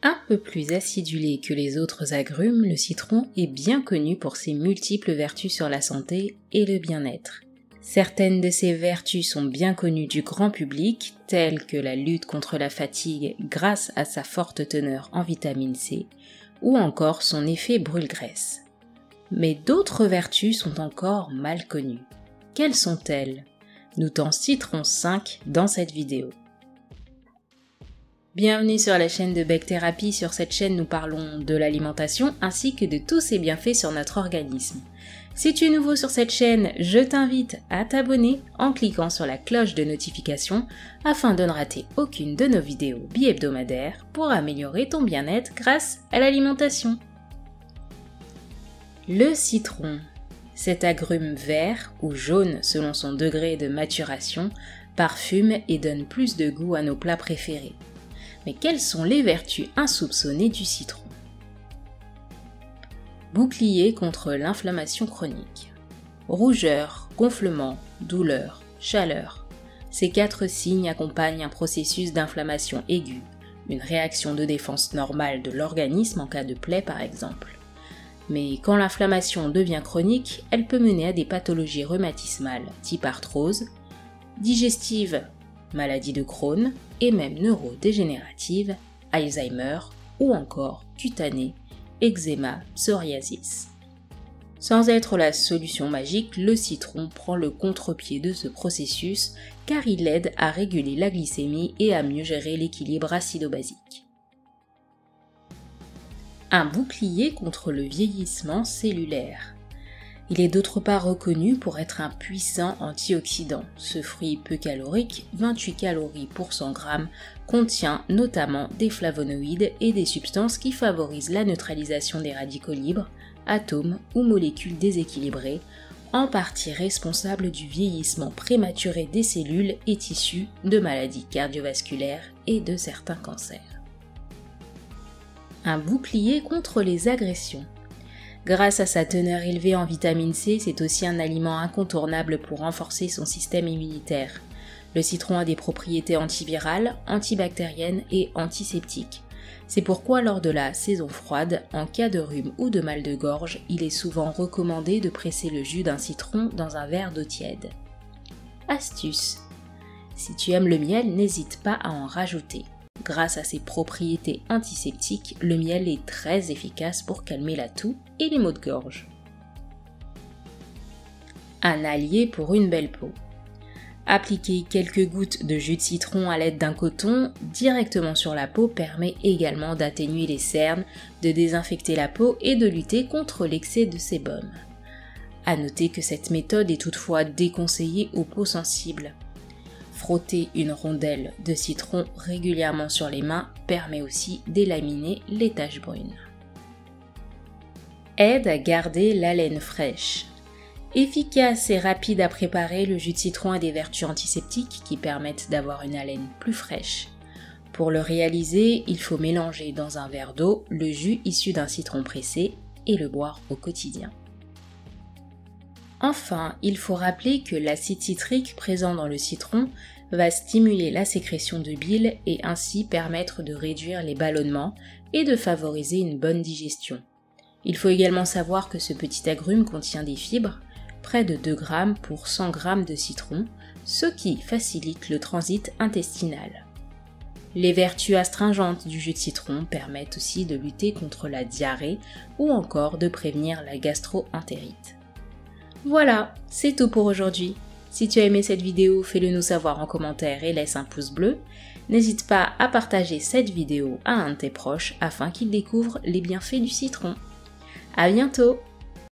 Un peu plus acidulé que les autres agrumes, le citron est bien connu pour ses multiples vertus sur la santé et le bien-être. Certaines de ses vertus sont bien connues du grand public, telles que la lutte contre la fatigue grâce à sa forte teneur en vitamine C, ou encore son effet brûle-graisse. Mais d'autres vertus sont encore mal connues. Quelles sont-elles? Nous t'en citerons 5 dans cette vidéo. Bienvenue sur la chaîne de Bec Thérapie. Sur cette chaîne, nous parlons de l'alimentation ainsi que de tous ses bienfaits sur notre organisme. Si tu es nouveau sur cette chaîne, je t'invite à t'abonner en cliquant sur la cloche de notification afin de ne rater aucune de nos vidéos bi-hebdomadaires pour améliorer ton bien-être grâce à l'alimentation. Le citron. Cet agrume vert ou jaune selon son degré de maturation parfume et donne plus de goût à nos plats préférés. Mais quelles sont les vertus insoupçonnées du citron? Bouclier contre l'inflammation chronique. Rougeur, gonflement, douleur, chaleur. Ces 4 signes accompagnent un processus d'inflammation aiguë, une réaction de défense normale de l'organisme en cas de plaie par exemple. Mais quand l'inflammation devient chronique, elle peut mener à des pathologies rhumatismales type arthrose, digestive, maladie de Crohn et même neurodégénérative, Alzheimer ou encore cutanée, eczéma, psoriasis. Sans être la solution magique, le citron prend le contre-pied de ce processus car il aide à réguler la glycémie et à mieux gérer l'équilibre acido-basique. Un bouclier contre le vieillissement cellulaire. Il est d'autre part reconnu pour être un puissant antioxydant. Ce fruit peu calorique, 28 calories pour 100 g, contient notamment des flavonoïdes et des substances qui favorisent la neutralisation des radicaux libres, atomes ou molécules déséquilibrées, en partie responsables du vieillissement prématuré des cellules et tissus, de maladies cardiovasculaires et de certains cancers. Un bouclier contre les agressions. Grâce à sa teneur élevée en vitamine C, c'est aussi un aliment incontournable pour renforcer son système immunitaire. Le citron a des propriétés antivirales, antibactériennes et antiseptiques. C'est pourquoi lors de la saison froide, en cas de rhume ou de mal de gorge, il est souvent recommandé de presser le jus d'un citron dans un verre d'eau tiède. Astuce. Si tu aimes le miel, n'hésite pas à en rajouter. Grâce à ses propriétés antiseptiques, le miel est très efficace pour calmer la toux et les maux de gorge. Un allié pour une belle peau. Appliquer quelques gouttes de jus de citron à l'aide d'un coton directement sur la peau permet également d'atténuer les cernes, de désinfecter la peau et de lutter contre l'excès de sébum. À noter que cette méthode est toutefois déconseillée aux peaux sensibles. Frotter une rondelle de citron régulièrement sur les mains permet aussi d'éliminer les taches brunes. Aide à garder l'haleine fraîche. Efficace et rapide à préparer, le jus de citron a des vertus antiseptiques qui permettent d'avoir une haleine plus fraîche. Pour le réaliser, il faut mélanger dans un verre d'eau le jus issu d'un citron pressé et le boire au quotidien. Enfin, il faut rappeler que l'acide citrique présent dans le citron va stimuler la sécrétion de bile et ainsi permettre de réduire les ballonnements et de favoriser une bonne digestion. Il faut également savoir que ce petit agrume contient des fibres, près de 2 g pour 100 g de citron, ce qui facilite le transit intestinal. Les vertus astringentes du jus de citron permettent aussi de lutter contre la diarrhée ou encore de prévenir la gastro-entérite. Voilà, c'est tout pour aujourd'hui. Si tu as aimé cette vidéo, fais-le nous savoir en commentaire et laisse un pouce bleu. N'hésite pas à partager cette vidéo à un de tes proches afin qu'il découvre les bienfaits du citron. À bientôt!